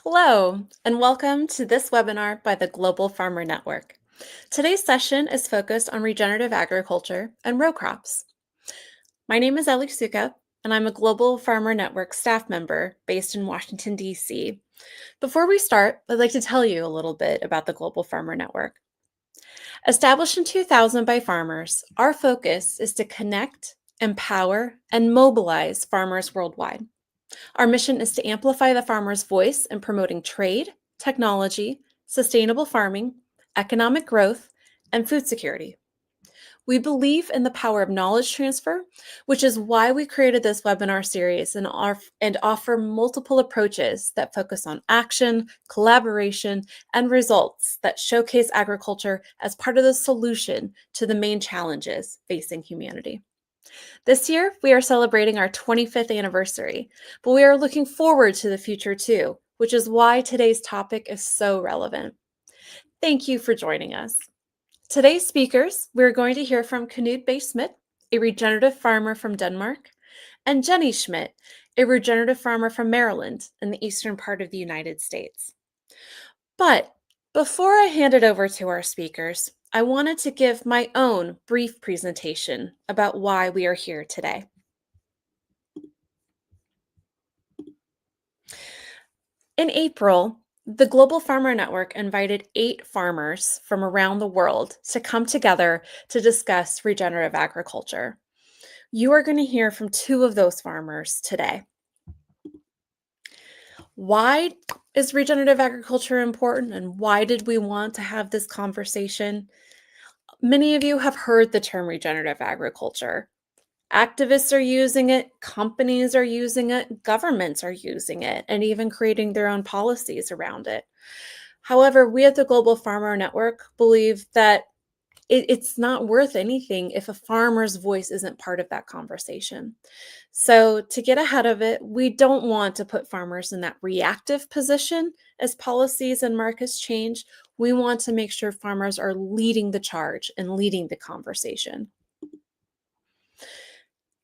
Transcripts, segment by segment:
Hello, and welcome to this webinar by the Global Farmer Network. Today's session is focused on regenerative agriculture and row crops. My name is Ellie Suka, and I'm a Global Farmer Network staff member based in Washington, D.C. Before we start, I'd like to tell you a little bit about the Global Farmer Network. Established in 2000 by farmers, our focus is to connect, empower, and mobilize farmers worldwide. Our mission is to amplify the farmer's voice in promoting trade, technology, sustainable farming, economic growth, and food security. We believe in the power of knowledge transfer, which is why we created this webinar series and offer multiple approaches that focus on action, collaboration, and results that showcase agriculture as part of the solution to the main challenges facing humanity. This year, we are celebrating our 25th anniversary, but we are looking forward to the future too, which is why today's topic is so relevant. Thank you for joining us. Today's speakers, we're going to hear from Knud Bay-Schmidt, a regenerative farmer from Denmark, and Jenny Schmidt, a regenerative farmer from Maryland in the eastern part of the United States. But before I hand it over to our speakers, I wanted to give my own brief presentation about why we are here today. In April, the Global Farmer Network invited 8 farmers from around the world to come together to discuss regenerative agriculture. You are going to hear from 2 of those farmers today. Why is regenerative agriculture important, and why did we want to have this conversation? Many of you have heard the term regenerative agriculture. Activists are using it, companies are using it, governments are using it, and even creating their own policies around it. However, we at the Global Farmer Network believe that it's not worth anything if a farmer's voice isn't part of that conversation. So to get ahead of it, we don't want to put farmers in that reactive position as policies and markets change. We want to make sure farmers are leading the charge and leading the conversation.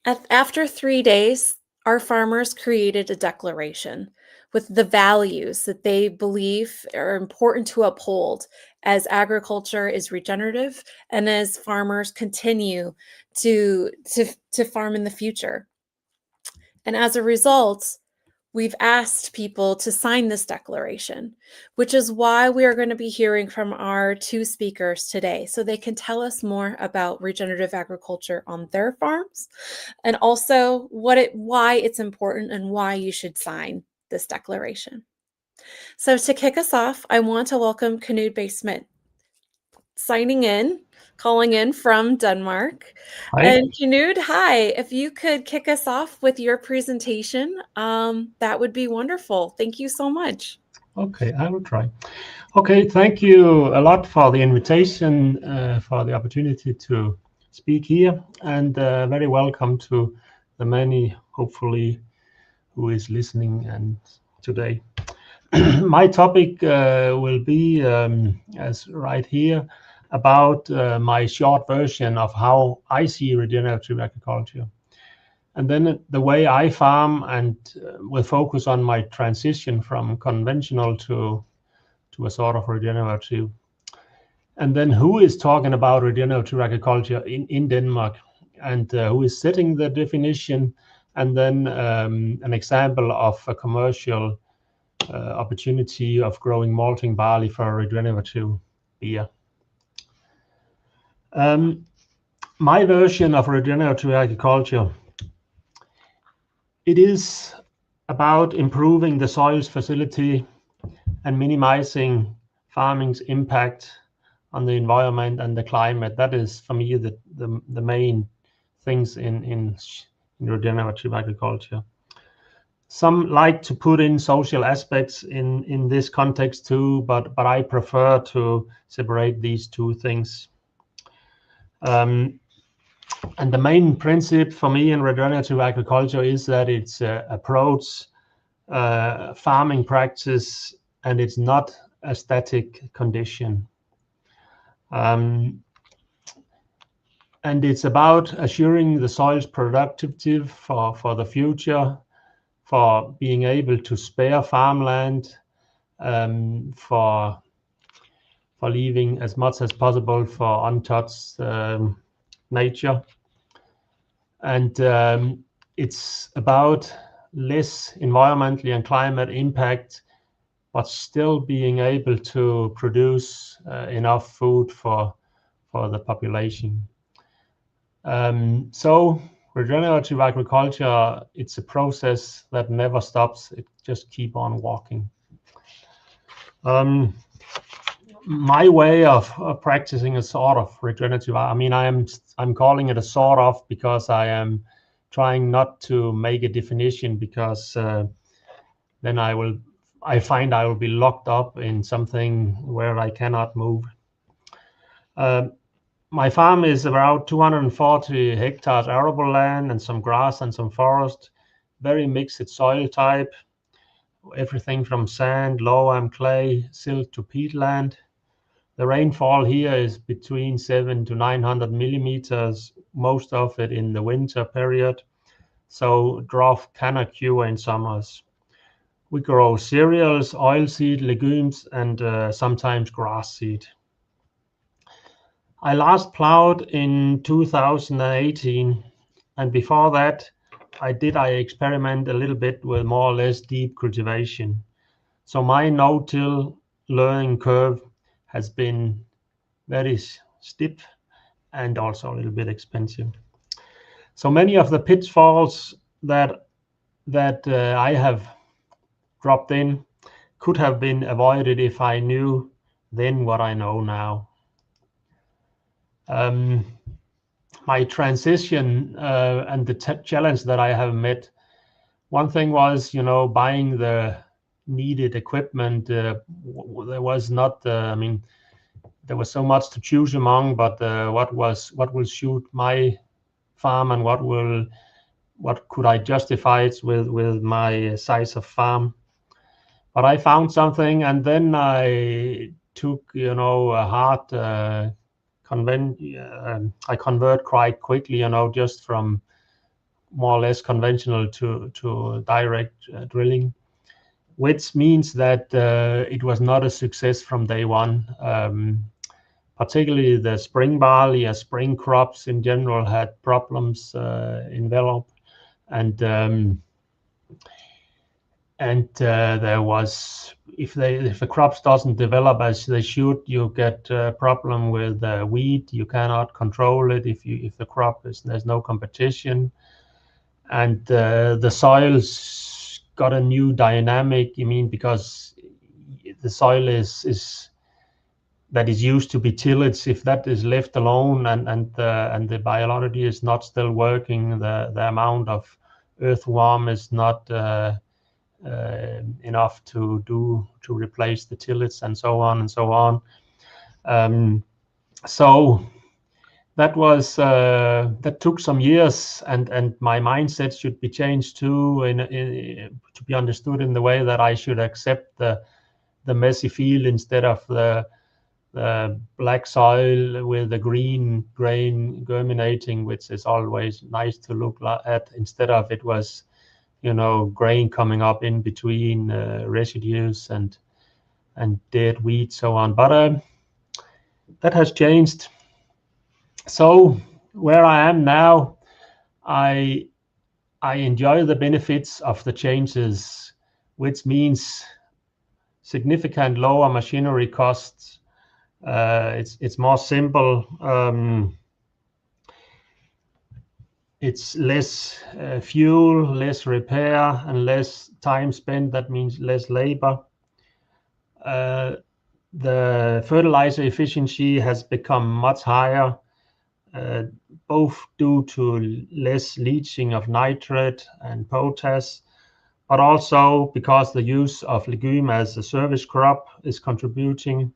After 3 days, our farmers created a declaration with the values that they believe are important to uphold as agriculture is regenerative and as farmers continue to farm in the future. And as a result, we've asked people to sign this declaration, which is why we are going to be hearing from our 2 speakers today, so they can tell us more about regenerative agriculture on their farms, and also why it's important and why you should sign this declaration. So to kick us off, I want to welcome Knud Bay-Schmidt, calling in from Denmark. Hi. And Knud, hi. If you could kick us off with your presentation, that would be wonderful. Thank you so much. Okay, I will try. Okay, thank you a lot for the invitation, for the opportunity to speak here, and very welcome to the many, hopefully, who is listening and today. My topic will be, as right here, about my short version of how I see regenerative agriculture. And then the way I farm, and will focus on my transition from conventional to a sort of regenerative. And then who is talking about regenerative agriculture in Denmark, and who is setting the definition, and then an example of a commercial opportunity of growing malting barley for regenerative beer. My version of regenerative agriculture, it is about improving the soil's fertility and minimizing farming's impact on the environment and the climate. That is, for me, the main things in regenerative agriculture. Some like to put in social aspects in this context too, but I prefer to separate these 2 things. And the main principle for me in regenerative agriculture is that it's approach farming practice, and it's not a static condition. And it's about assuring the soil's productivity for the future, for being able to spare farmland, for leaving as much as possible for untouched nature. And it's about less environmentally and climate impact, but still being able to produce enough food for the population. So regenerative agriculture, it's a process that never stops. It just keep on walking. My way of practicing a sort of regenerative, I mean, I'm calling it a sort of because I am trying not to make a definition, because then I find I will be locked up in something where I cannot move. My farm is about 240 hectares arable land and some grass and some forest, very mixed soil type, everything from sand, loam, clay, silt to peatland. The rainfall here is between 700 to 900 millimeters, most of it in the winter period, so drought can occur in summers. We grow cereals, oilseed, legumes, and sometimes grass seed. I last plowed in 2018, and before that I experiment a little bit with more or less deep cultivation. So my no-till learning curve has been very steep and also a little bit expensive. So many of the pitfalls that I have dropped in could have been avoided if I knew then what I know now. My transition and the challenge that I have met, one thing was, buying the needed equipment. There was not, I mean, there was so much to choose among, but what will suit my farm and what could I justify it with my size of farm. But I found something, and then I took, a hard I convert quite quickly, just from more or less conventional to direct drilling, which means that it was not a success from day one. Particularly the spring barley or spring crops in general had problems develop, and there was, if the crops doesn't develop as they should, you get a problem with weed. You cannot control it if the crop there's no competition, and the soils got a new dynamic. Because the soil is that is used to be tillage, if that is left alone and the biology is not still working, the amount of earthworm is not enough to replace the tillage, and so on and so on. So that was that took some years, and my mindset should be changed too, to be understood in the way that I should accept the messy field instead of the black soil with the green grain germinating, which is always nice to look at, instead of it was grain coming up in between residues and dead weeds, so on. But that has changed. So where I am now, I enjoy the benefits of the changes, which means significant lower machinery costs. It's more simple. It's less fuel, less repair, and less time spent. That means less labor. The fertilizer efficiency has become much higher, both due to less leaching of nitrate and potash, but also because the use of legume as a service crop is contributing,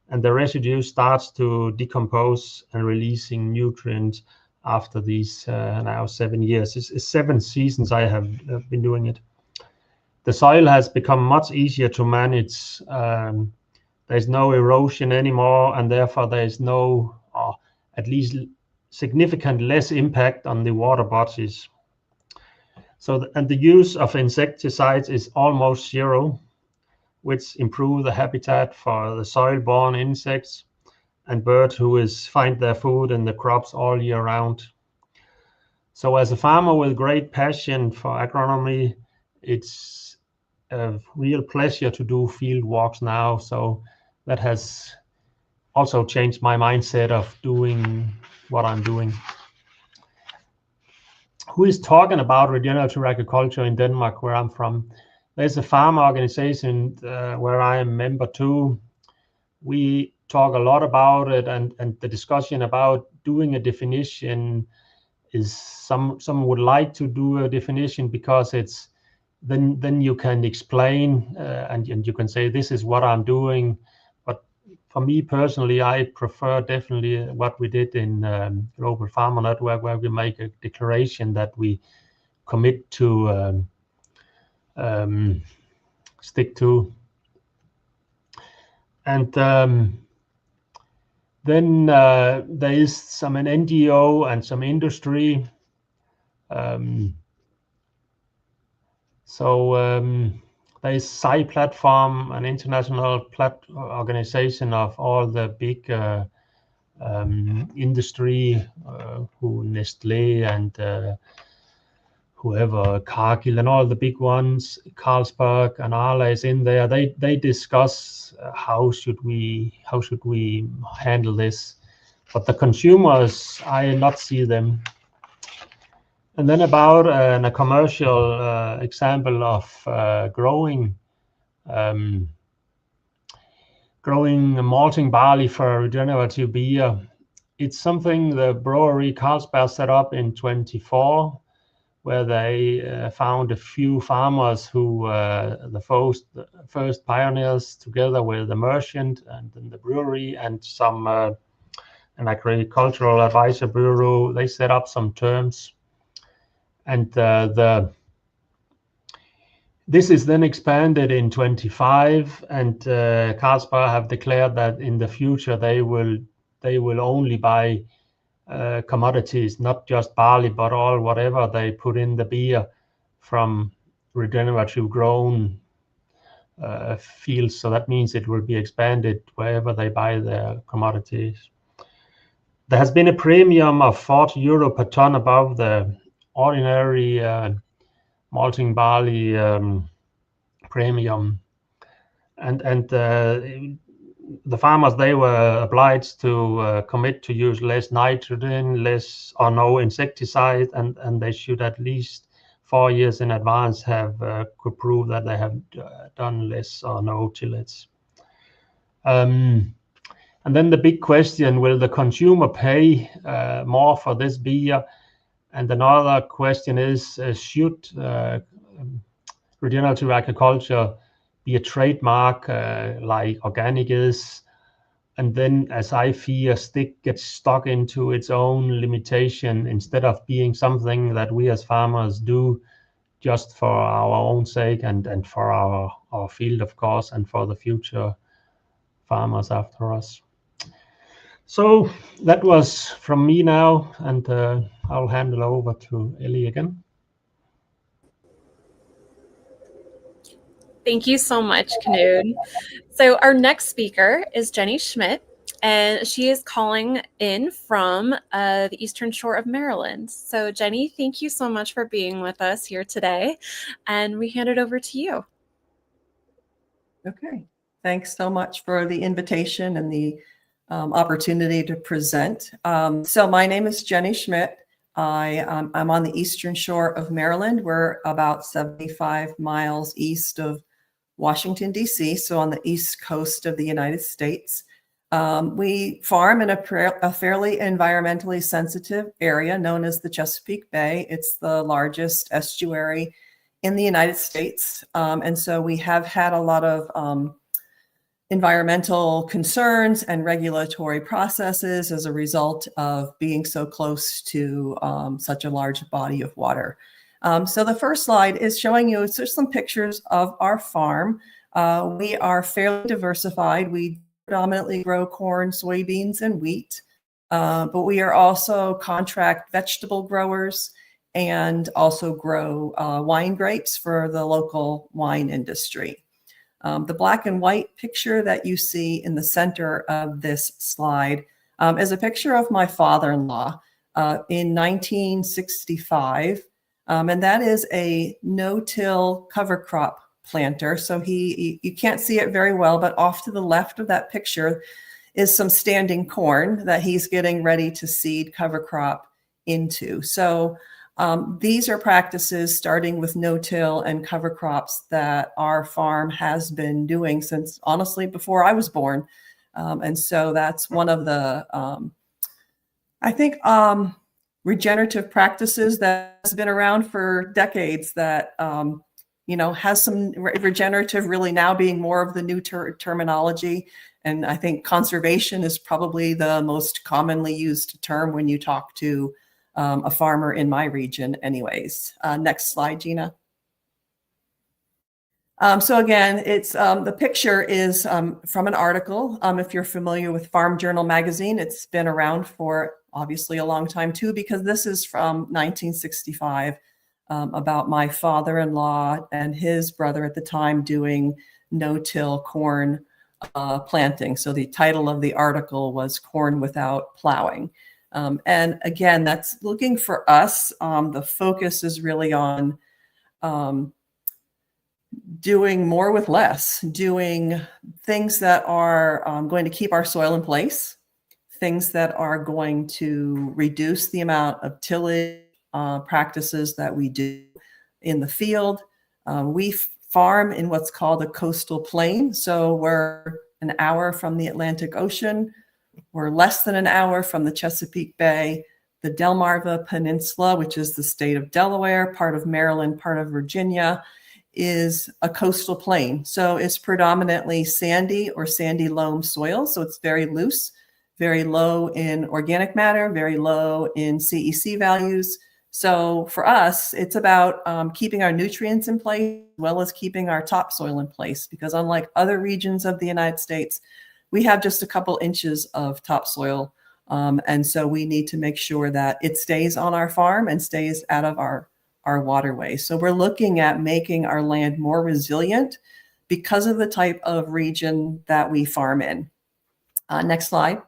and the residue starts to decompose and releasing nutrients after these now 7 years. It's 7 seasons I have been doing it. The soil has become much easier to manage. There's no erosion anymore, and therefore there is no, at least significant less impact on the water bodies. So, and the use of insecticides is almost zero, which improve the habitat for the soil-borne insects and birds who find their food in the crops all year round. So as a farmer with great passion for agronomy, it's a real pleasure to do field walks now. So that has also changed my mindset of doing what I'm doing. Who is talking about regenerative agriculture in Denmark, where I'm from? There's a farmer organization where I am member too. We talk a lot about it, and the discussion about doing a definition is some would like to do a definition because it's then you can explain and you can say this is what I'm doing. But for me personally, I prefer definitely what we did in Global Farmer Network, where we make a declaration that we commit to stick to. And then there is some NGO and some industry. There is SCI platform, an international organization of all the big industry, who Nestlé and whoever, Cargill and all the big ones, Carlsberg and Arla is in there. They discuss how should we handle this, but the consumers, I not see them. And then about a commercial example of growing malting barley for regenerative beer. It's something the brewery Carlsberg set up in 24, where they found a few farmers who were the first pioneers, together with the merchant and the brewery and some an agricultural advisor bureau. They set up some terms. And this is then expanded in 25, and Carlsberg have declared that in the future they will only buy commodities, not just barley, but all whatever they put in the beer from regenerative grown fields. So that means it will be expanded wherever they buy their commodities. There has been a premium of 40 euro per ton above the ordinary malting barley premium, and the farmers, they were obliged to commit to use less nitrogen, less or no insecticide, and they should at least 4 years in advance have could prove that they have done less or no tillage. And then the big question: will the consumer pay more for this beer? And another question is, should regenerative agriculture be a trademark like organic is? And then, as I fear, gets stuck into its own limitation instead of being something that we as farmers do just for our own sake and for our field, of course, and for the future farmers after us. So that was from me now, and I'll hand it over to Ellie again. Thank you so much, Knud. So our next speaker is Jenny Schmidt, and she is calling in from the Eastern Shore of Maryland. So Jenny, thank you so much for being with us here today, and we hand it over to you. Okay, thanks so much for the invitation and the opportunity to present. So my name is Jenny Schmidt. I'm on the Eastern Shore of Maryland. We're about 75 miles east of Washington, D.C., so on the east coast of the United States. We farm in a fairly environmentally sensitive area known as the Chesapeake Bay. It's the largest estuary in the United States. And so we have had a lot of environmental concerns and regulatory processes as a result of being so close to such a large body of water. So the first slide is showing you just some pictures of our farm. We are fairly diversified. We predominantly grow corn, soybeans, and wheat, but we are also contract vegetable growers and also grow wine grapes for the local wine industry. The black and white picture that you see in the center of this slide is a picture of my father-in-law in 1965. And that is a no-till cover crop planter. So you can't see it very well, but off to the left of that picture is some standing corn that he's getting ready to seed cover crop into. So these are practices starting with no-till and cover crops that our farm has been doing since, honestly, before I was born. And so that's one of the, I think, regenerative practices that's been around for decades that, has some regenerative really now being more of the new terminology. And I think conservation is probably the most commonly used term when you talk to a farmer in my region anyways. Next slide, Gina. So again, it's the picture is from an article. If you're familiar with Farm Journal magazine, it's been around for obviously a long time too, because this is from 1965 about my father-in-law and his brother at the time doing no-till corn planting. So the title of the article was Corn Without Plowing. And again, that's looking for us. The focus is really on doing more with less, doing things that are going to keep our soil in place, things that are going to reduce the amount of tillage practices that we do in the field. We farm in what's called a coastal plain. So we're an hour from the Atlantic Ocean. We're less than an hour from the Chesapeake Bay, the Delmarva Peninsula, which is the state of Delaware, part of Maryland, part of Virginia, is a coastal plain. So it's predominantly sandy or sandy loam soil. So it's very loose, very low in organic matter, very low in CEC values. So for us, it's about keeping our nutrients in place as well as keeping our topsoil in place, because unlike other regions of the United States, we have just a couple inches of topsoil. And so we need to make sure that it stays on our farm and stays out of our waterways. So we're looking at making our land more resilient because of the type of region that we farm in. Next slide.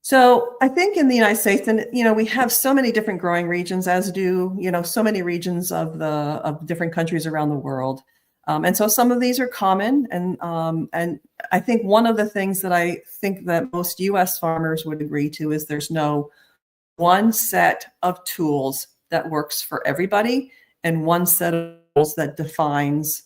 So I think in the United States, and we have so many different growing regions, as do so many regions of different countries around the world. And so some of these are common, and I think one of the things that I think that most U.S. farmers would agree to is there's no one set of tools that works for everybody and one set of tools that defines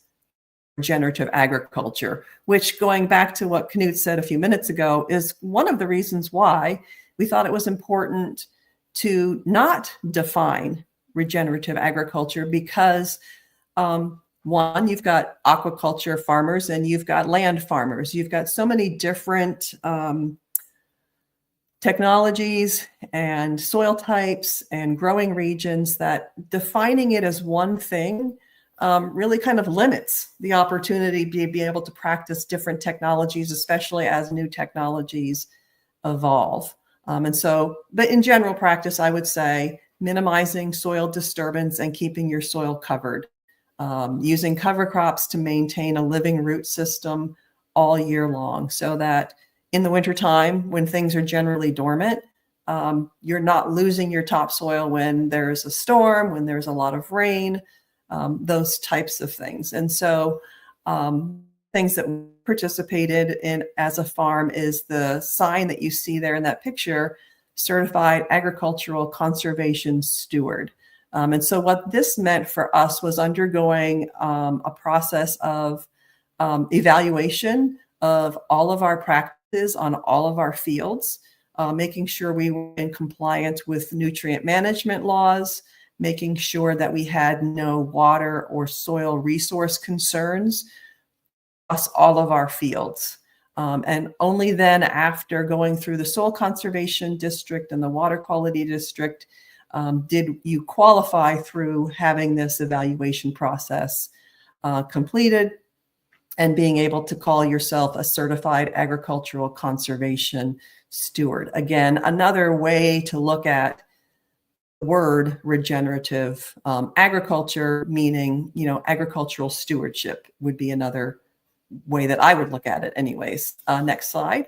regenerative agriculture, which, going back to what Knut said a few minutes ago, is one of the reasons why we thought it was important to not define regenerative agriculture, because one, you've got aquaculture farmers and you've got land farmers. You've got so many different technologies and soil types and growing regions that defining it as one thing really kind of limits the opportunity to be able to practice different technologies, especially as new technologies evolve. But in general practice, I would say minimizing soil disturbance and keeping your soil covered, using cover crops to maintain a living root system all year long, so that in the wintertime, when things are generally dormant, you're not losing your topsoil when there's a storm, when there's a lot of rain, those types of things. And so things that we participated in as a farm is the sign that you see there in that picture, Certified Agricultural Conservation Steward. And so what this meant for us was undergoing a process of evaluation of all of our practices on all of our fields, making sure we were in compliance with nutrient management laws, making sure that we had no water or soil resource concerns across all of our fields. And only then, after going through the Soil Conservation District and the Water Quality District, did you qualify through having this evaluation process completed and being able to call yourself a certified agricultural conservation steward. Again, another way to look at word regenerative agriculture, meaning, agricultural stewardship would be another way that I would look at it anyways. Next slide.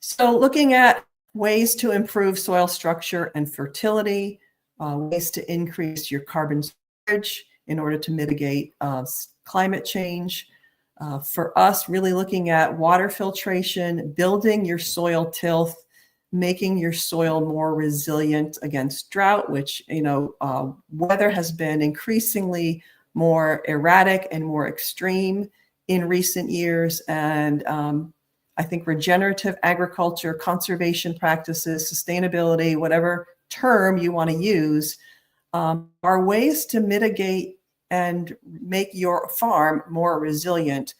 So looking at ways to improve soil structure and fertility, ways to increase your carbon storage in order to mitigate climate change. For us, really looking at water filtration, building your soil tilth, making your soil more resilient against drought, which, weather has been increasingly more erratic and more extreme in recent years. And I think regenerative agriculture, conservation practices, sustainability, whatever term you want to use, are ways to mitigate and make your farm more resilient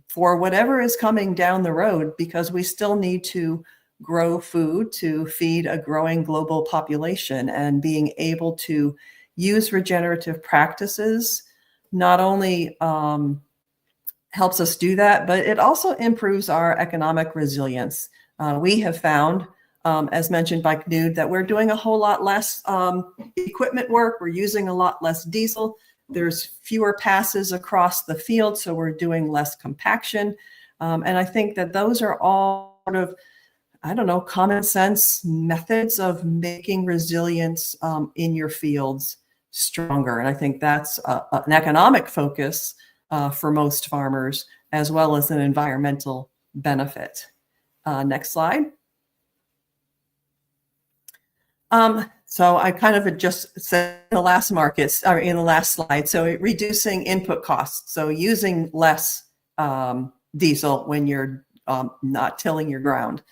for whatever is coming down the road, because we still need to grow food to feed a growing global population. And being able to use regenerative practices not only helps us do that, but it also improves our economic resilience. We have found, as mentioned by Knud, that we're doing a whole lot less equipment work. We're using a lot less diesel. There's fewer passes across the field, so we're doing less compaction. And I think that those are all sort of, common sense methods of making resilience in your fields stronger. And I think that's an economic focus for most farmers, as well as an environmental benefit. Next slide. So I kind of just said in the last slide. So reducing input costs. So using less diesel when you're not tilling your ground,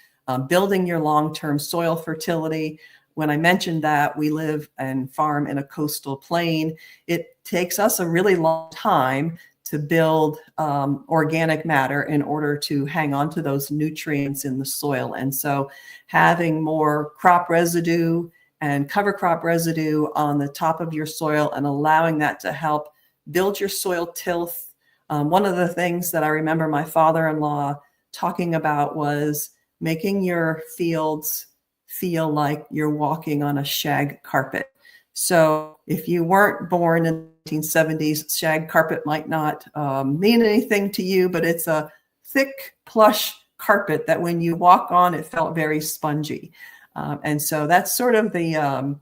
building your long-term soil fertility. When I mentioned that we live and farm in a coastal plain, it takes us a really long time to build organic matter in order to hang on to those nutrients in the soil. And so having more crop residue and cover crop residue on the top of your soil and allowing that to help build your soil tilth. One of the things that I remember my father-in-law talking about was making your fields feel like you're walking on a shag carpet. So if you weren't born in the 1970s, shag carpet might not mean anything to you, but it's a thick, plush carpet that when you walk on, it felt very spongy. And so that's sort of the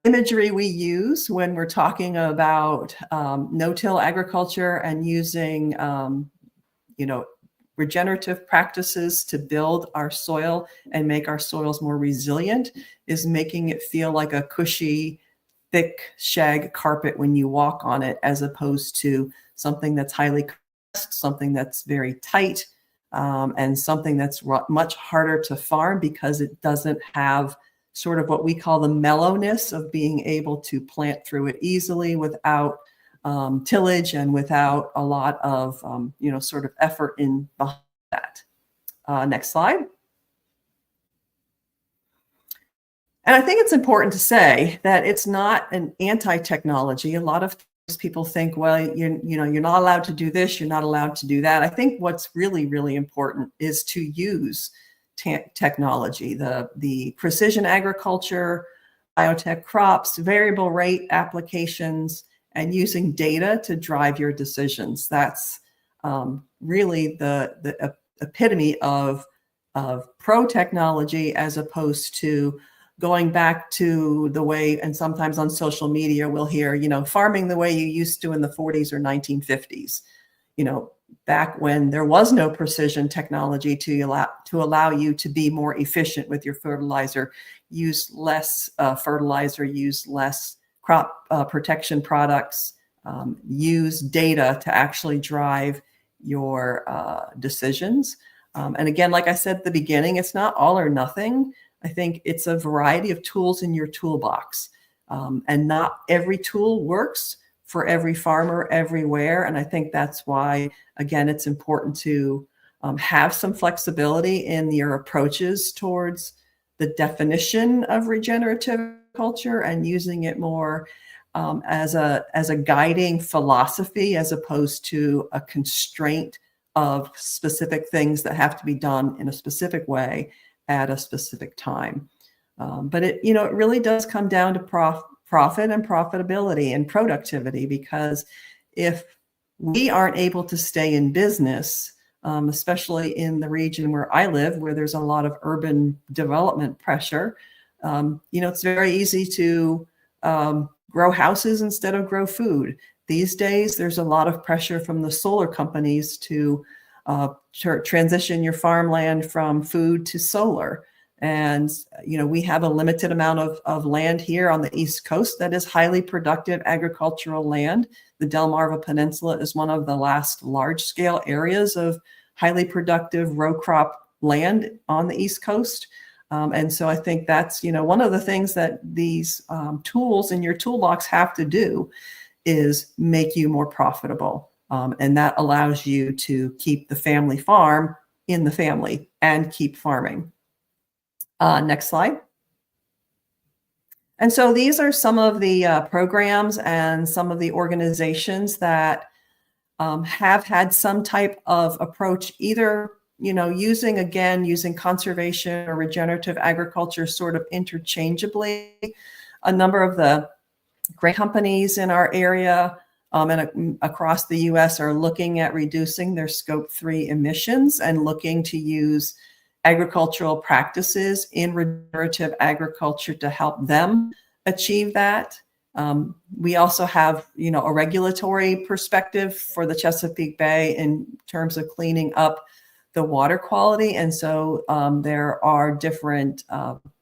imagery we use when we're talking about no-till agriculture and using, regenerative practices to build our soil and make our soils more resilient, is making it feel like a cushy, thick shag carpet when you walk on it, as opposed to something that's highly compressed, something that's very tight, and something that's much harder to farm because it doesn't have sort of what we call the mellowness of being able to plant through it easily without tillage and without a lot of, sort of effort in behind that. Next slide. And I think it's important to say that it's not an anti-technology. A lot of times people think, well, you're not allowed to do this, you're not allowed to do that. I think what's really, really important is to use technology, the precision agriculture, biotech crops, variable rate applications, and using data to drive your decisions. That's really the epitome of pro-technology, as opposed to going back to the way, and sometimes on social media we'll hear, farming the way you used to in the 40s or 1950s, back when there was no precision technology to allow you to be more efficient with your fertilizer, use less fertilizer, use less crop protection products, use data to actually drive your decisions. And again, like I said at the beginning, it's not all or nothing. I think it's a variety of tools in your toolbox. And not every tool works for every farmer everywhere. And I think that's why, again, it's important to have some flexibility in your approaches towards the definition of regenerative agriculture and using it more as a guiding philosophy, as opposed to a constraint of specific things that have to be done in a specific way. at a specific time. But it really does come down to profit and profitability and productivity, because if we aren't able to stay in business, especially in the region where I live, where there's a lot of urban development pressure, it's very easy to grow houses instead of grow food. These days, there's a lot of pressure from the solar companies to transition your farmland from food to solar. And, we have a limited amount of land here on the East Coast that is highly productive agricultural land. The Delmarva Peninsula is one of the last large-scale areas of highly productive row crop land on the East Coast. And so I think that's, one of the things that these tools in your toolbox have to do is make you more profitable. And that allows you to keep the family farm in the family and keep farming. Next slide. And so these are some of the programs and some of the organizations that have had some type of approach, either using conservation or regenerative agriculture sort of interchangeably. A number of the great companies in our area and across the US are looking at reducing their Scope 3 emissions and looking to use agricultural practices in regenerative agriculture to help them achieve that. We also have, a regulatory perspective for the Chesapeake Bay in terms of cleaning up the water quality. And so there are different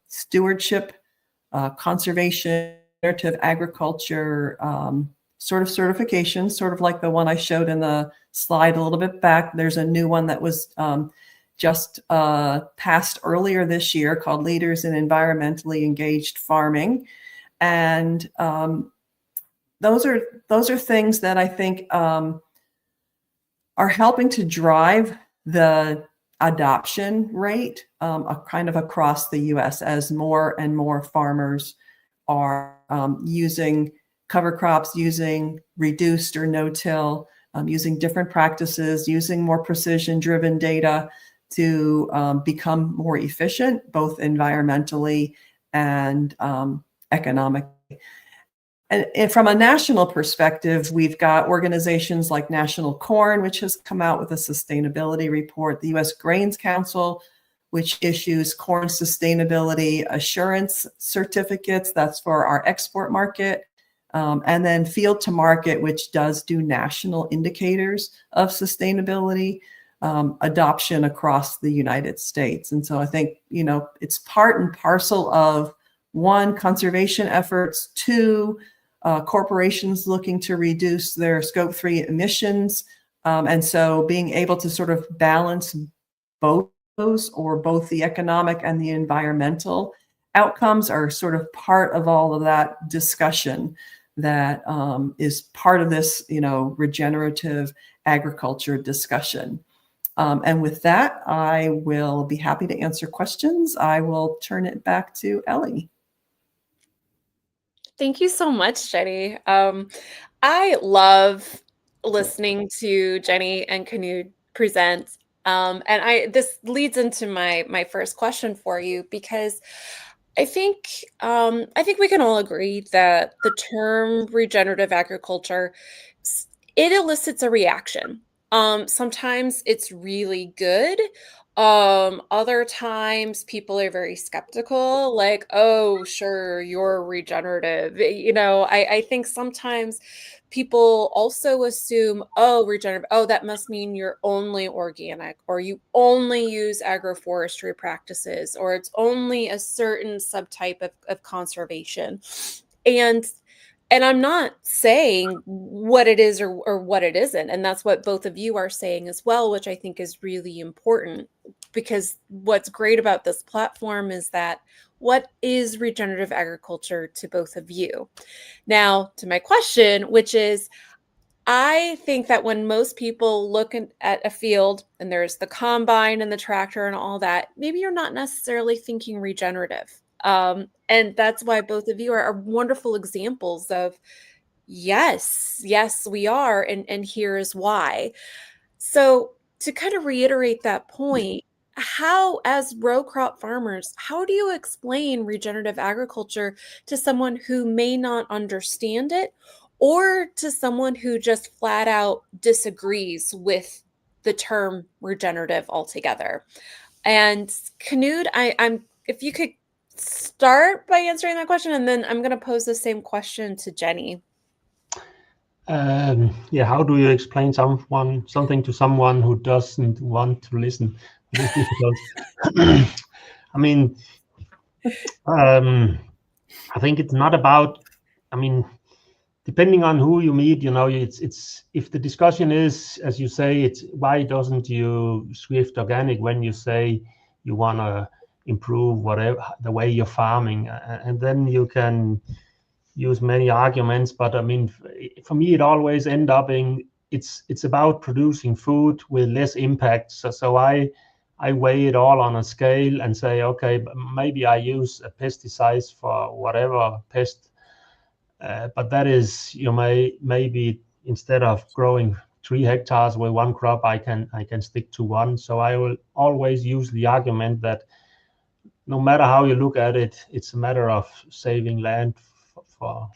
stewardship, conservation, regenerative agriculture sort of certifications, sort of like the one I showed in the slide a little bit back. There's a new one that was just passed earlier this year called Leaders in Environmentally Engaged Farming. And those are things that I think are helping to drive the adoption rate kind of across the US as more and more farmers are using cover crops, using reduced or no-till, using different practices, using more precision-driven data to become more efficient, both environmentally and economically. And from a national perspective, we've got organizations like National Corn, which has come out with a sustainability report, the U.S. Grains Council, which issues corn sustainability assurance certificates. That's for our export market. And then Field to Market, which does do national indicators of sustainability adoption across the United States. And so I think, it's part and parcel of, one, conservation efforts, two, corporations looking to reduce their Scope 3 emissions. And so being able to sort of balance both those, or both the economic and the environmental outcomes, are sort of part of all of that discussion that is part of this, regenerative agriculture discussion. And with that, I will be happy to answer questions. I will turn it back to Ellie. Thank you so much, Jenny. I love listening to Jenny and Canute present. And this leads into my first question for you, because I think we can all agree that the term regenerative agriculture, it elicits a reaction. Sometimes it's really good. Other times people are very skeptical, like, oh, sure, you're regenerative. I think sometimes people also assume, oh, regenerative, oh, that must mean you're only organic, or you only use agroforestry practices, or it's only a certain subtype of conservation. And I'm not saying what it is or what it isn't. And that's what both of you are saying as well, which I think is really important, because what's great about this platform is that what is regenerative agriculture to both of you? Now, to my question, which is, I think that when most people look at a field and there's the combine and the tractor and all that, maybe you're not necessarily thinking regenerative. And that's why both of you are wonderful examples of, yes, we are. And here is why. So to kind of reiterate that point, how, as row crop farmers, how do you explain regenerative agriculture to someone who may not understand it, or to someone who just flat out disagrees with the term regenerative altogether? And Knud, I'm if you could start by answering that question, and then I'm going to pose the same question to Jenny. Yeah, how do you explain something to someone who doesn't want to listen? It is difficult. I mean, I think it's not about. I mean, depending on who you meet, it's if the discussion is, as you say, it's why doesn't you shift organic when you say you want to improve whatever the way you're farming, and then you can use many arguments, but I mean, for me, it always end up in it's about producing food with less impact. So I weigh it all on a scale and say, okay, maybe I use a pesticide for whatever pest, but that is maybe instead of growing 3 hectares with one crop, I can stick to one. So I will always use the argument that no matter how you look at it, it's a matter of saving land for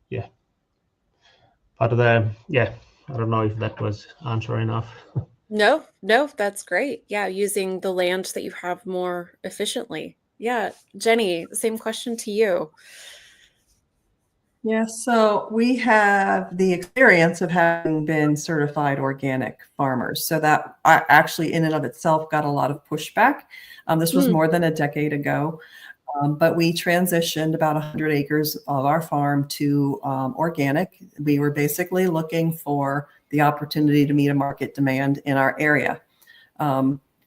yeah. But yeah, I don't know if that was answer enough. No, that's great. Yeah, using the land that you have more efficiently. Yeah, Jenny, same question to you. Yeah, so we have the experience of having been certified organic farmers. So that actually in and of itself got a lot of pushback. This was more than a decade ago, but we transitioned about 100 acres of our farm to organic. We were basically looking for the opportunity to meet a market demand in our area.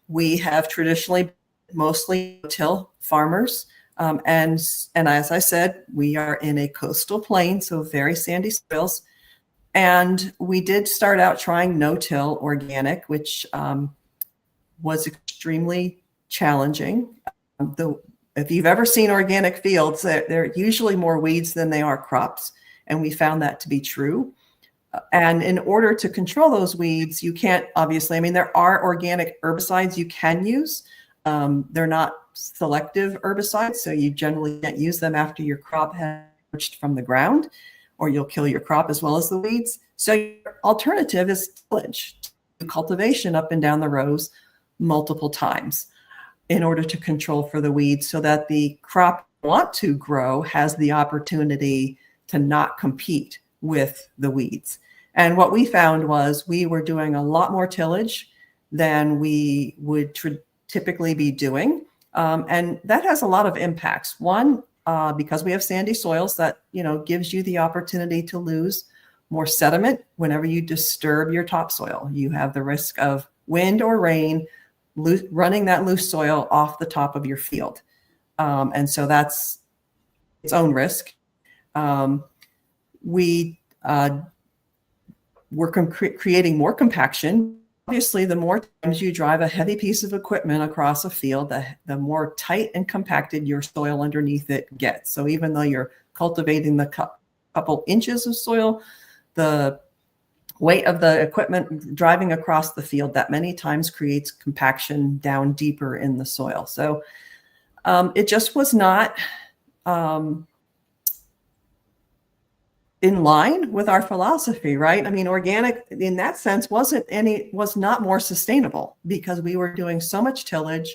We have traditionally mostly no-till farmers. And as I said, we are in a coastal plain, so very sandy soils. And we did start out trying no-till organic, which was extremely challenging. If you've ever seen organic fields, they're usually more weeds than they are crops. And we found that to be true. And in order to control those weeds, you can't obviously, I mean, there are organic herbicides you can use. They're not selective herbicides, so you generally can't use them after your crop has emerged from the ground, or you'll kill your crop as well as the weeds. So your alternative is tillage, cultivation up and down the rows multiple times in order to control for the weeds so that the crop you want to grow has the opportunity to not compete with the weeds. And what we found was we were doing a lot more tillage than we would typically be doing. And that has a lot of impacts. One, because we have sandy soils, that gives you the opportunity to lose more sediment whenever you disturb your topsoil. You have the risk of wind or rain running that loose soil off the top of your field. And so that's its own risk. We're creating more compaction. Obviously, the more times you drive a heavy piece of equipment across a field, the more tight and compacted your soil underneath it gets. So even though you're cultivating the couple inches of soil, the weight of the equipment driving across the field that many times creates compaction down deeper in the soil. So it just was not in line with our philosophy, right? I mean, organic in that sense was not more sustainable because we were doing so much tillage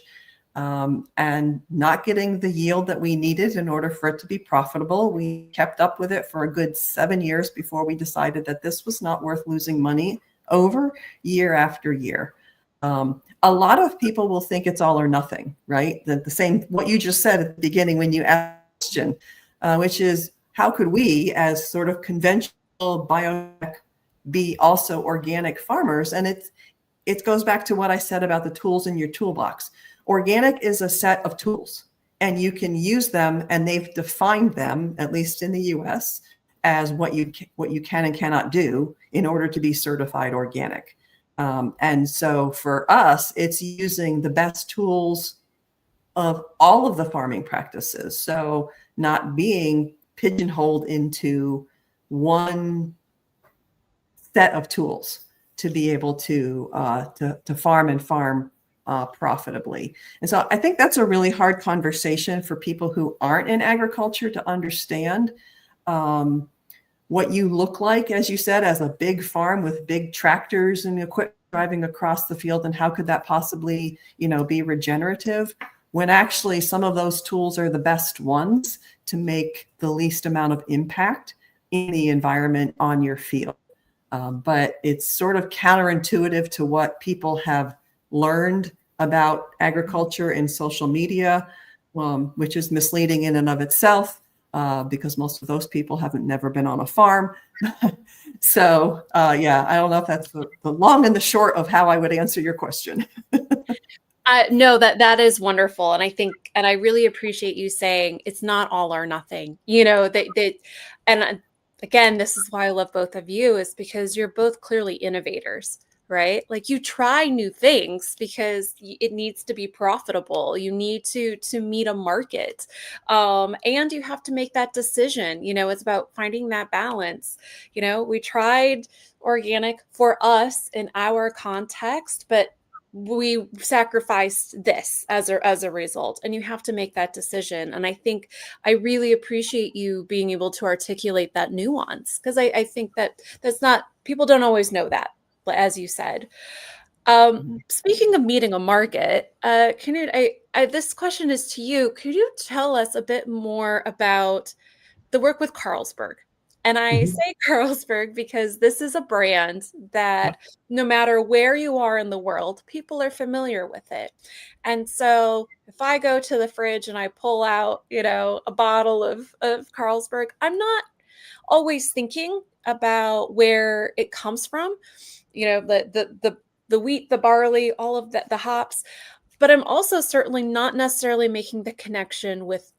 and not getting the yield that we needed in order for it to be profitable. We kept up with it for a good 7 years before we decided that this was not worth losing money over year after year. A lot of people will think it's all or nothing, right? The same, what you just said at the beginning when you asked the question, which is, how could we, as sort of conventional biotech, be also organic farmers? And it goes back to what I said about the tools in your toolbox. Organic is a set of tools, and you can use them, and they've defined them, at least in the US, as what you can and cannot do in order to be certified organic. And so for us, it's using the best tools of all of the farming practices. So not being pigeonholed into one set of tools to be able to farm profitably. And so I think that's a really hard conversation for people who aren't in agriculture to understand. What you look like, as you said, as a big farm with big tractors and equipment driving across the field, and how could that possibly, be regenerative, when actually some of those tools are the best ones to make the least amount of impact in the environment on your field. But it's sort of counterintuitive to what people have learned about agriculture in social media, which is misleading in and of itself. Because most of those people haven't never been on a farm. So yeah, I don't know if that's the long and the short of how I would answer your question. No, that is wonderful. And I think, and I really appreciate you saying it's not all or nothing, and again, this is why I love both of you, is because you're both clearly innovators, right? Like, you try new things because it needs to be profitable. You need to meet a market. And you have to make that decision. It's about finding that balance. We tried organic for us in our context, but we sacrificed this as a result, and you have to make that decision. And I think I really appreciate you being able to articulate that nuance, because I think that's not, people don't always know that, as you said. Speaking of meeting a market, this question is to you. Could you tell us a bit more about the work with Carlsberg? And I say Carlsberg because this is a brand that no matter where you are in the world, people are familiar with it. And so if I go to the fridge and I pull out, a bottle of Carlsberg, I'm not always thinking about where it comes from, the wheat, the barley, all of the hops, but I'm also certainly not necessarily making the connection with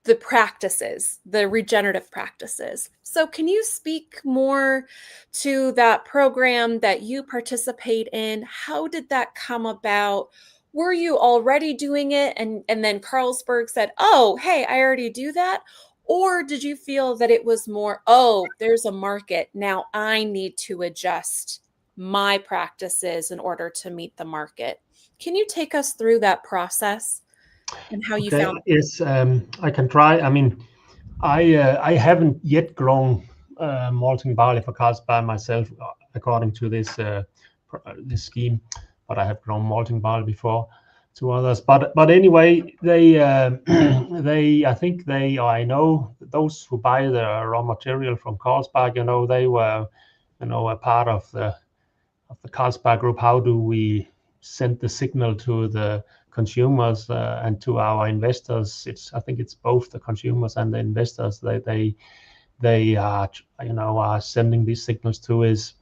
the practices, the regenerative practices. So can you speak more to that program that you participate in? How did that come about? Were you already doing it and then Carlsberg said, oh, hey, I already do that? Or did you feel that it was more, oh, there's a market, now I need to adjust my practices in order to meet the market? Can you take us through that process and how you found it? Yes, I can try. I mean, I haven't yet grown malting barley for Carlsberg myself, according to this scheme, but I have grown malting barley before to others. But anyway, they I think I know those who buy the raw material from Carlsberg, they were a part of the Carlsberg group. How do we send the signal to the consumers and to our investors? I think it's both the consumers and the investors that they are sending these signals to is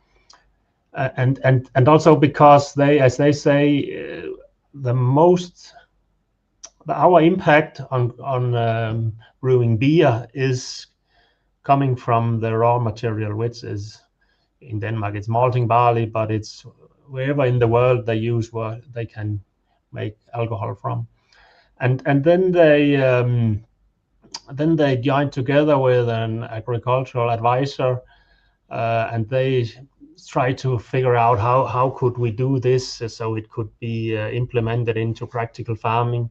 and also because they, as they say, our impact on brewing beer is coming from the raw material, which is in Denmark it's malting barley, but it's wherever in the world they use what they can make alcohol from, and then they joined together with an agricultural advisor, and they try to figure out how could we do this so it could be implemented into practical farming.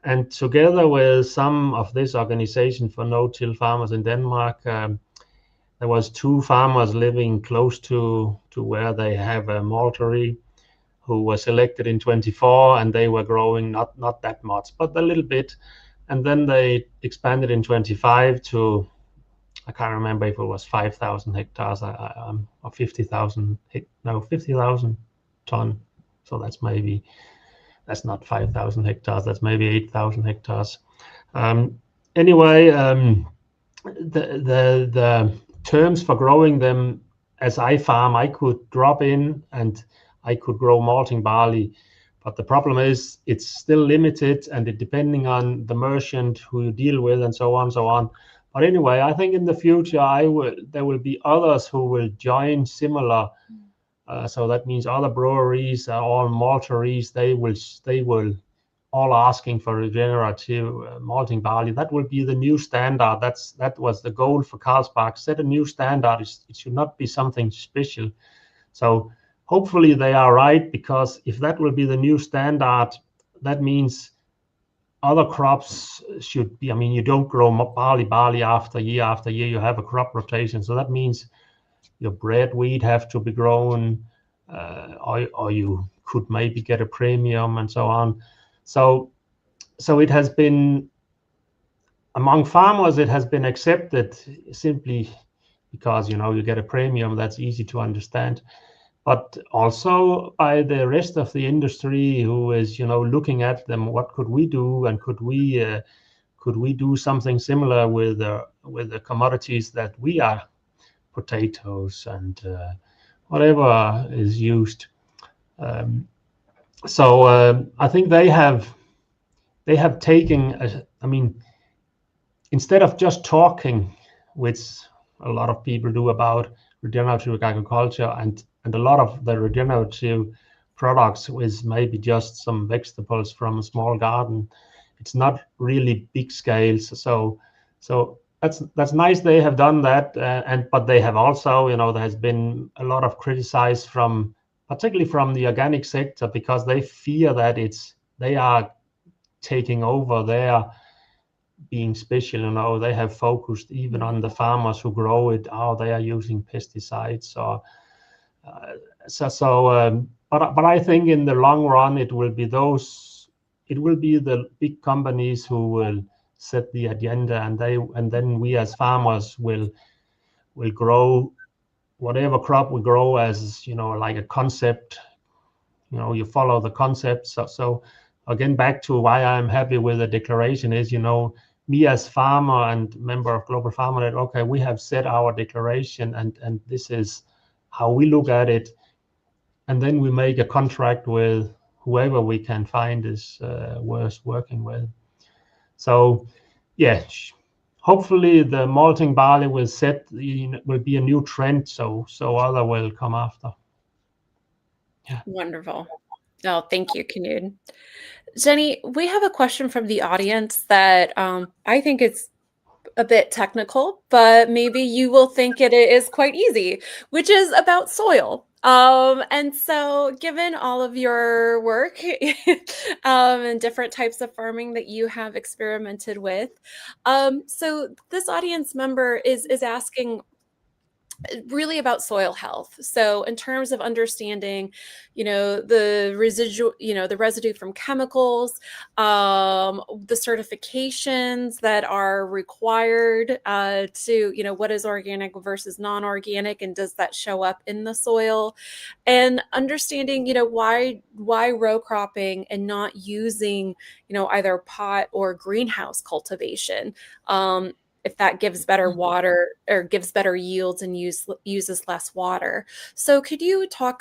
And together with some of this organization for no-till farmers in Denmark, there was 2 farmers living close to where they have a maltery, who was elected in 24, and they were growing not that much, but a little bit. And then they expanded in 25 to, I can't remember if it was 5,000 hectares or 50,000, 50,000 ton. So that's not 5,000 hectares, that's maybe 8,000 hectares. Anyway, the terms for growing them, as I farm, I could drop in and I could grow malting barley, but the problem is it's still limited, and it depending on the merchant who you deal with and so on, so on. But anyway, I think in the future there will be others who will join similar. So that means other breweries, all malteries, they will all asking for regenerative malting barley. That will be the new standard. That was the goal for Carlsberg. Set a new standard. It should not be something special. So hopefully they are right, because if that will be the new standard, that means other crops should be, I mean, you don't grow barley after year, you have a crop rotation. So that means your bread wheat have to be grown, or you could maybe get a premium and so on. So it has been, among farmers, it has been accepted simply because, you get a premium, that's easy to understand. But also by the rest of the industry, who is, looking at them, what could we do, and could we do something similar with the commodities that we are, potatoes and whatever is used. I think they have taken, I mean, instead of just talking, which a lot of people do, about regenerative agriculture, and a lot of the regenerative products is maybe just some vegetables from a small garden. It's not really big scales. So that's nice they have done that, but they have also, there has been a lot of criticize particularly from the organic sector, because they fear that they are taking over their being special. They have focused even on the farmers who grow it. They are using pesticides, or but I think in the long run it will be the big companies who will set the agenda, and then we as farmers will grow whatever crop we grow as, like a concept. You follow the concept. So again, back to why I'm happy with the declaration is, me as farmer and member of Global Farmer Net, okay, we have set our declaration, and this is how we look at it, and then we make a contract with whoever we can find is worth working with. So yeah, hopefully the malting barley will be a new trend, so other will come after. Yeah. Wonderful. Oh, thank you, Knud. Jenny, we have a question from the audience that I think it's a bit technical, but maybe you will think it is quite easy, which is about soil. And so given all of your work and different types of farming that you have experimented with, so this audience member is asking really about soil health. So in terms of understanding, the residue from chemicals, the certifications that are required to, what is organic versus non-organic, and does that show up in the soil, and understanding, why row cropping and not using, either pot or greenhouse cultivation. If that gives better water or gives better yields and uses less water. So could you talk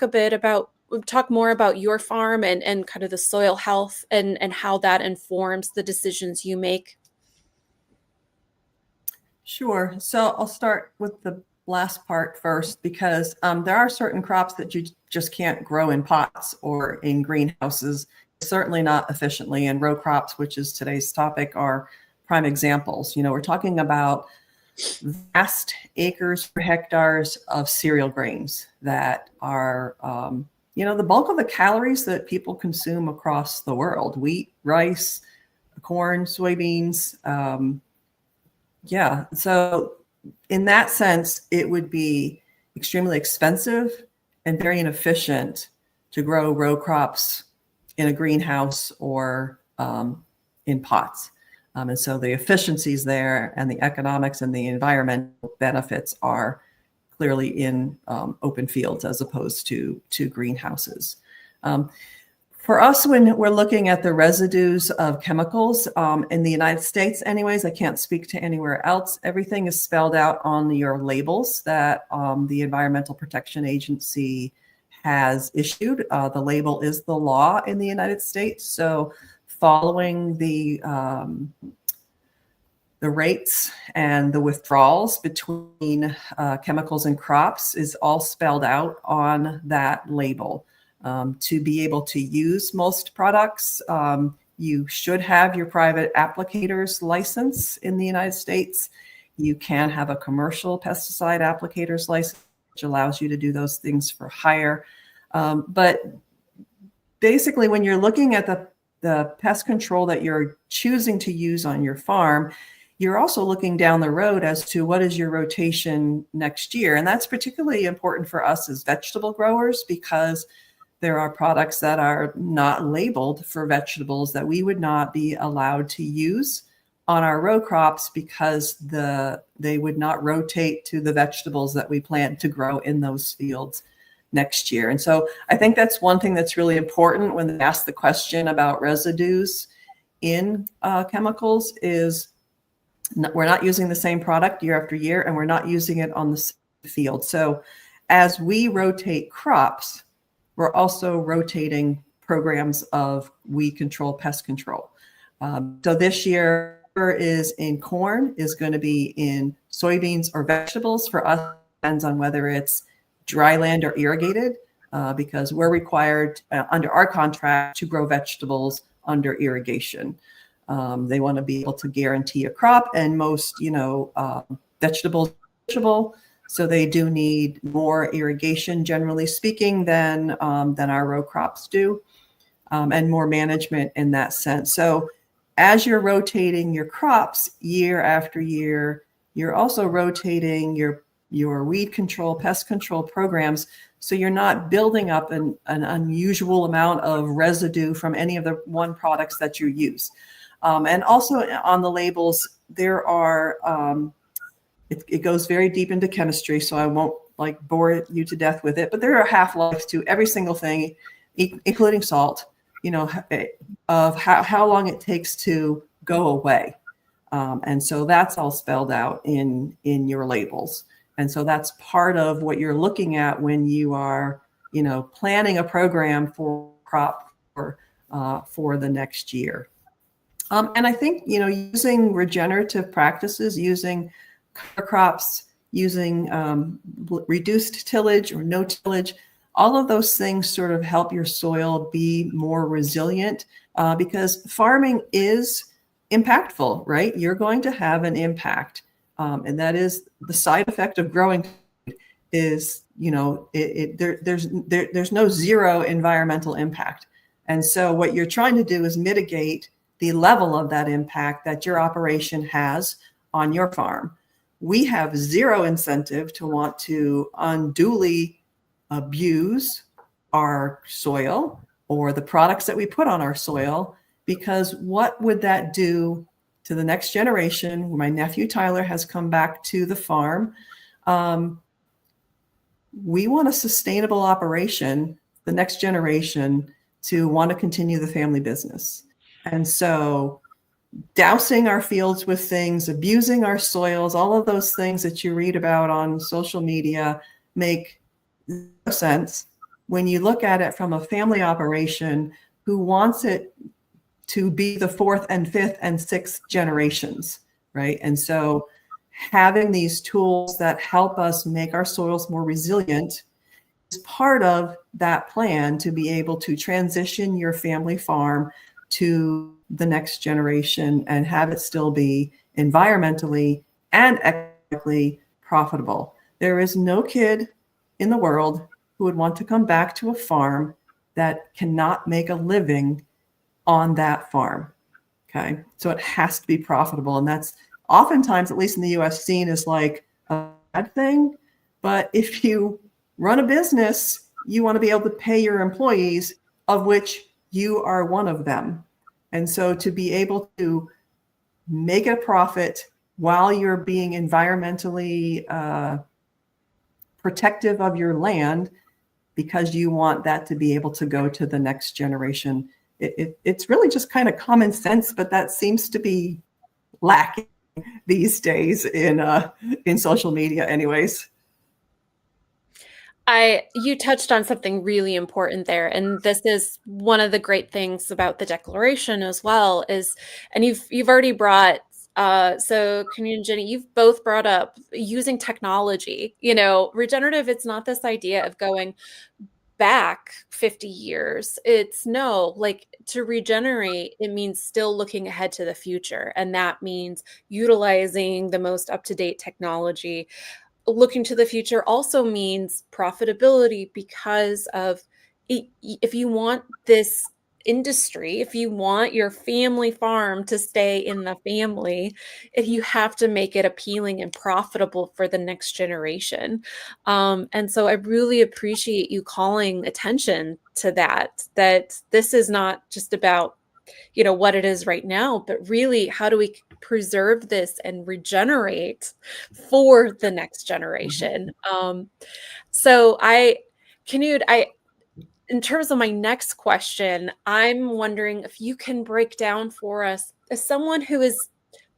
more about your farm and kind of the soil health and how that informs the decisions you make? Sure. So I'll start with the last part first, because there are certain crops that you just can't grow in pots or in greenhouses, certainly not efficiently. And row crops, which is today's topic, are prime examples. We're talking about vast acres per hectares of cereal grains that are, the bulk of the calories that people consume across the world: wheat, rice, corn, soybeans. So in that sense, it would be extremely expensive and very inefficient to grow row crops in a greenhouse or in pots. And so the efficiencies there and the economics and the environmental benefits are clearly in open fields as opposed to greenhouses. For us, when we're looking at the residues of chemicals in the United States, anyways, I can't speak to anywhere else, everything is spelled out on your labels that the Environmental Protection Agency has issued. The label is the law in the United States. So following the rates and the withdrawals between chemicals and crops is all spelled out on that label. To be able to use most products, you should have your private applicator's license in the United States. You can have a commercial pesticide applicator's license, which allows you to do those things for hire. But basically, when you're looking at the pest control that you're choosing to use on your farm, you're also looking down the road as to what is your rotation next year. And that's particularly important for us as vegetable growers, because there are products that are not labeled for vegetables that we would not be allowed to use on our row crops, because they would not rotate to the vegetables that we plant to grow in those fields next year. And so I think that's one thing that's really important when they ask the question about residues in chemicals is we're not using the same product year after year, and we're not using it on the same field. So as we rotate crops, we're also rotating programs of weed control, pest control. So this year is in corn, is going to be in soybeans or vegetables. For us, it depends on whether it's dry land or irrigated, because we're required under our contract to grow vegetables under irrigation. They want to be able to guarantee a crop, and most, vegetables are perishable, so they do need more irrigation, generally speaking, than our row crops do, and more management in that sense. So as you're rotating your crops year after year, you're also rotating your weed control, pest control programs, so you're not building up an unusual amount of residue from any of the one products that you use. And also on the labels, there are, it goes very deep into chemistry, so I won't bore you to death with it, but there are half-lives to every single thing, including salt, of how long it takes to go away. And so that's all spelled out in your labels. And so that's part of what you're looking at when you are, planning a program for crop for the next year. And I think, using regenerative practices, using cover crops, using reduced tillage or no tillage, all of those things sort of help your soil be more resilient, because farming is impactful, right? You're going to have an impact. And that is the side effect of growing is, there's no zero environmental impact. And so what you're trying to do is mitigate the level of that impact that your operation has on your farm. We have zero incentive to want to unduly abuse our soil or the products that we put on our soil, because what would that do to the next generation? My nephew Tyler has come back to the farm. We want a sustainable operation, the next generation, to want to continue the family business. And so dousing our fields with things, abusing our soils, all of those things that you read about on social media make no sense when you look at it from a family operation who wants it to be the fourth and fifth and sixth generations, right? And so having these tools that help us make our soils more resilient is part of that plan to be able to transition your family farm to the next generation and have it still be environmentally and economically profitable. There is no kid in the world who would want to come back to a farm that cannot make a living on that farm. Okay. So it has to be profitable. And that's oftentimes, at least in the US, seen as like a bad thing. But if you run a business, you want to be able to pay your employees, of which you are one of them. And so to be able to make a profit while you're being environmentally protective of your land, because you want that to be able to go to the next generation, it's really just kind of common sense, but that seems to be lacking these days in social media anyways. You touched on something really important there, and this is one of the great things about the Declaration as well is, and you've already brought, so Kenny and Jenny, you've both brought up using technology. Regenerative, it's not this idea of going back 50 years. It's to regenerate, it means still looking ahead to the future, and that means utilizing the most up-to-date technology. Looking to the future also means profitability because of if you want this industry, if you want your family farm to stay in the family, you have to make it appealing and profitable for the next generation. And so I really appreciate you calling attention to that this is not just about, what it is right now, but really how do we preserve this and regenerate for the next generation. So Canute, in terms of my next question, I'm wondering if you can break down for us, as someone who is,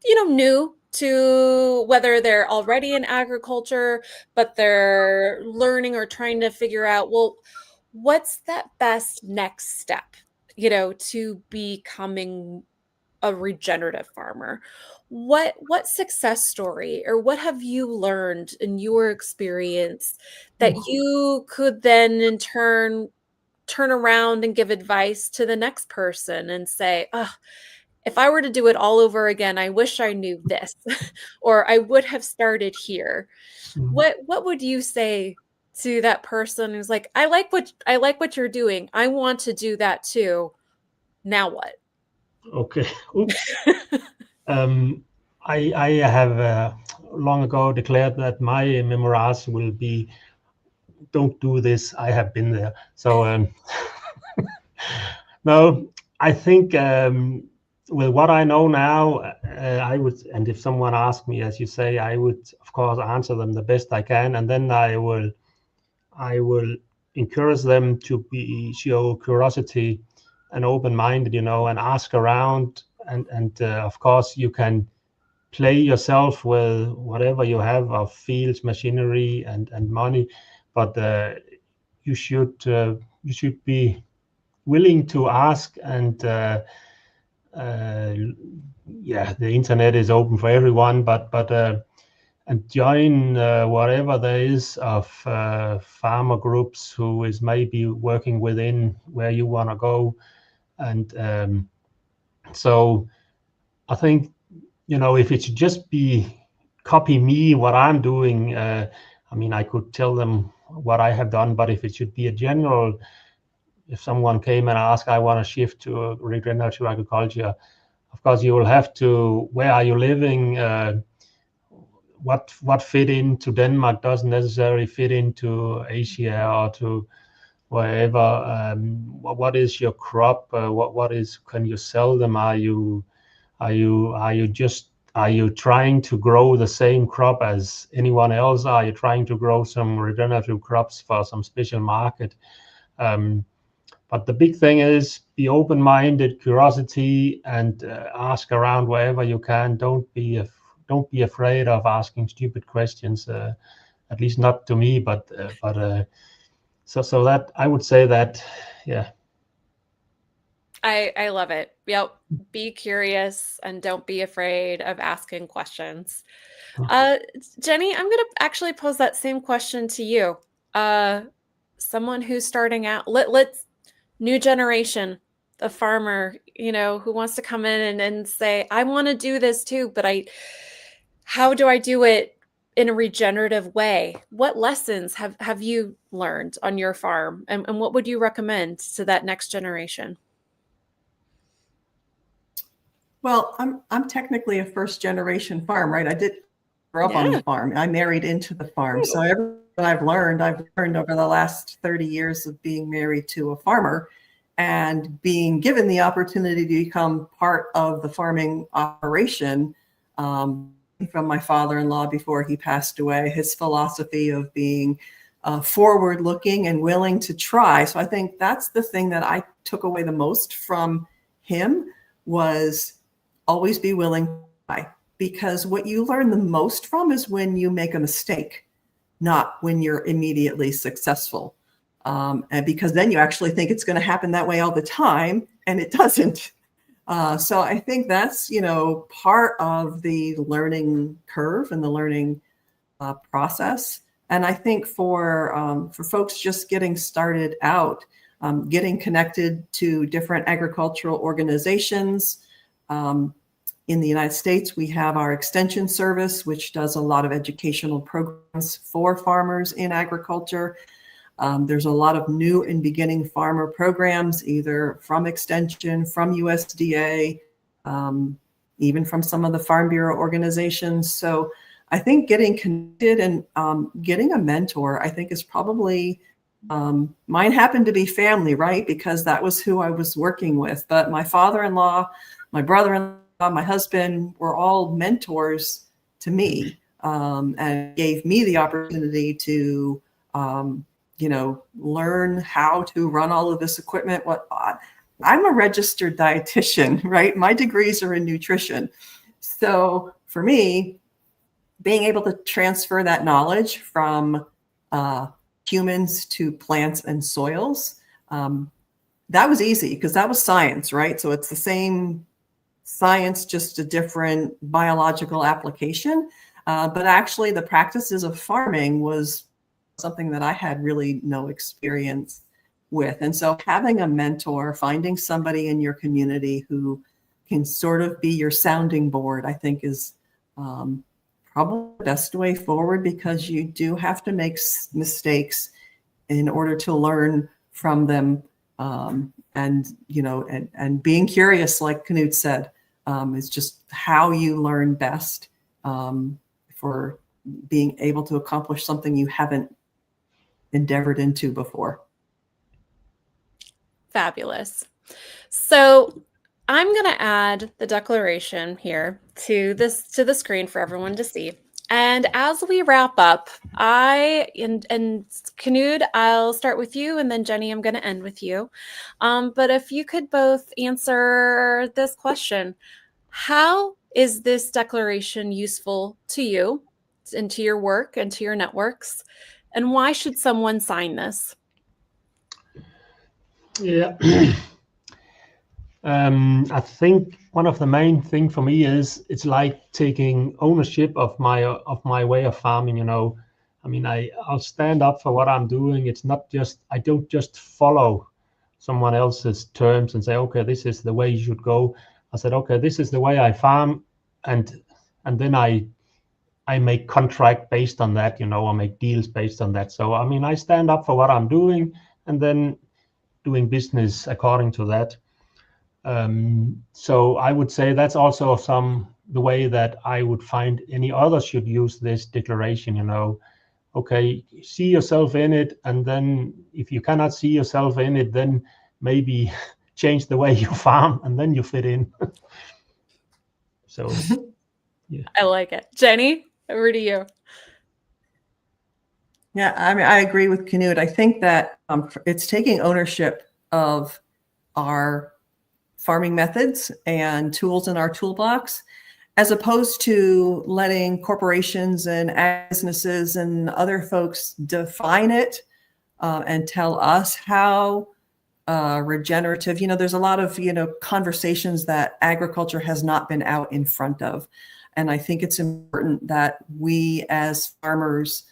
new to, whether they're already in agriculture, but they're learning or trying to figure out, well, what's that best next step, to becoming a regenerative farmer? What success story, or what have you learned in your experience that you could then in turn around and give advice to the next person and say, oh, if I were to do it all over again, I wish I knew this, or I would have started here. What would you say to that person who's like, I like what you're doing. I want to do that too. Now what? Okay. Oops. I have long ago declared that my memoirs will be, don't do this, I have been there. So no, I think with what I know now, I would, and if someone asked me, as you say, I would of course answer them the best I can, and then I will encourage them to show curiosity and open-minded, and ask around, and of course you can play yourself with whatever you have of fields, machinery, and money, but you should be willing to ask, and yeah, the internet is open for everyone, but and join whatever there is of farmer groups who is maybe working within where you want to go, and so I think, if it should just be copy me what I'm doing, I mean, I could tell them what I have done, but if it should be a general, if someone came and asked, I want to shift to regenerative agriculture, of course you will have to, where are you living? What fit into Denmark doesn't necessarily fit into Asia or to wherever. What is your crop? What is, can you sell them? Are you trying to grow the same crop as anyone else? Are you trying to grow some regenerative crops for some special market? But the big thing is be open-minded, curiosity, and ask around wherever you can. Don't be afraid of asking stupid questions. At least not to me, but so that I would say that, yeah. I love it. Yep. Be curious and don't be afraid of asking questions. Jenny, I'm going to actually pose that same question to you. Someone who's starting out, let's new generation, the farmer, who wants to come in and say, I want to do this too, but how do I do it in a regenerative way? What lessons have you learned on your farm, and what would you recommend to that next generation? Well, I'm technically a first generation farm, right? I did grow up on the farm. I married into the farm. So everything I've learned over the last 30 years of being married to a farmer and being given the opportunity to become part of the farming operation from my father-in-law before he passed away, his philosophy of being forward-looking and willing to try. So I think that's the thing that I took away the most from him, was always be willing to try. Because what you learn the most from is when you make a mistake, not when you're immediately successful. And because then you actually think it's going to happen that way all the time, and it doesn't. So I think that's, part of the learning curve and the learning process. And I think for folks just getting started out, getting connected to different agricultural organizations. In the United States, we have our Extension Service, which does a lot of educational programs for farmers in agriculture. There's a lot of new and beginning farmer programs, either from Extension, from USDA, even from some of the Farm Bureau organizations. So I think getting connected and getting a mentor, I think is probably, mine happened to be family, right? Because that was who I was working with. But my father-in-law, my brother-in-law, my husband were all mentors to me, and gave me the opportunity to, learn how to run all of this equipment. I'm a registered dietitian, right? My degrees are in nutrition. So for me, being able to transfer that knowledge from humans to plants and soils, that was easy because that was science, right? So it's the same science, just a different biological application. But actually the practices of farming was something that I had really no experience with. And so having a mentor, finding somebody in your community who can sort of be your sounding board, I think is probably the best way forward, because you do have to make mistakes in order to learn from them. And being curious, like Knut said, is just how you learn best for being able to accomplish something you haven't endeavored into before. Fabulous. So I'm going to add the declaration here to the screen for everyone to see. And as we wrap up, and Knut, I'll start with you, and then Jenny, I'm going to end with you. But if you could both answer this question, how is this declaration useful to you and to your work and to your networks? And why should someone sign this? Yeah. I think one of the main thing for me is it's like taking ownership of my way of farming. I mean, I'll stand up for what I'm doing. It's not just, I don't just follow someone else's terms and say, okay, this is the way you should go. I said, okay, this is the way I farm, and then I make contract based on that, or make deals based on that. So I mean, I stand up for what I'm doing, and then doing business according to that. So I would say that's also the way that I would find any others should use this declaration. Okay, see yourself in it, and then if you cannot see yourself in it, then maybe change the way you farm, and then you fit in. So yeah, I like it. Jenny, over to you. Yeah, I mean, I agree with Knut. I think that it's taking ownership of our farming methods and tools in our toolbox, as opposed to letting corporations and businesses and other folks define it and tell us how regenerative. There's a lot of conversations that agriculture has not been out in front of, and I think it's important that we as farmers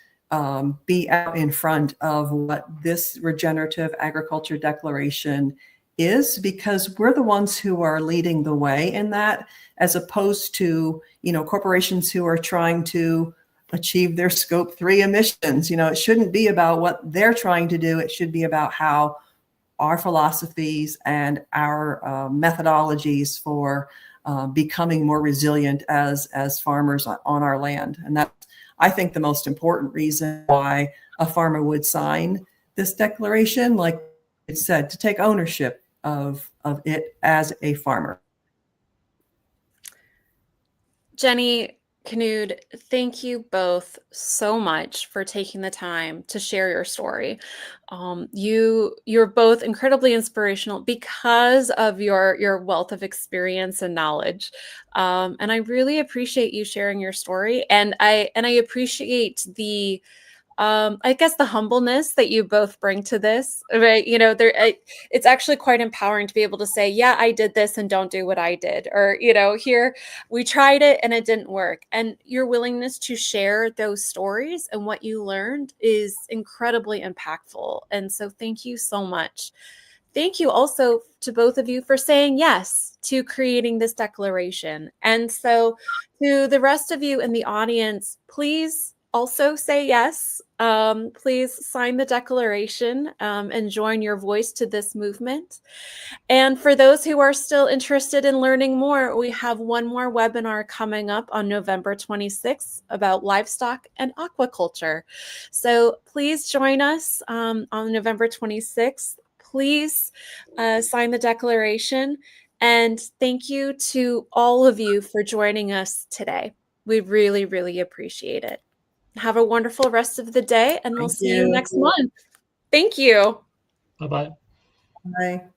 be out in front of what this Regenerative Agriculture Declaration is, because we're the ones who are leading the way in that, as opposed to, corporations who are trying to achieve their scope 3 emissions. It shouldn't be about what they're trying to do. It should be about how our philosophies and our methodologies for becoming more resilient as farmers on our land. And that's, I think, the most important reason why a farmer would sign this declaration, like it said, to take ownership of it as a farmer. Jenny, Knut, thank you both so much for taking the time to share your story. You're both incredibly inspirational because of your wealth of experience and knowledge. And I really appreciate you sharing your story. And I appreciate the I guess the humbleness that you both bring to this, right? It's actually quite empowering to be able to say, yeah, I did this and don't do what I did. Or, here we tried it and it didn't work. And your willingness to share those stories and what you learned is incredibly impactful. And so thank you so much. Thank you also to both of you for saying yes to creating this declaration. And so to the rest of you in the audience, please also say yes, please sign the declaration and join your voice to this movement. And for those who are still interested in learning more, we have one more webinar coming up on November 26th about livestock and aquaculture. So please join us on November 26th. Please sign the declaration. And thank you to all of you for joining us today. We really, really appreciate it. Have a wonderful rest of the day, and we'll see you next month. Thank you. Bye-bye. Bye.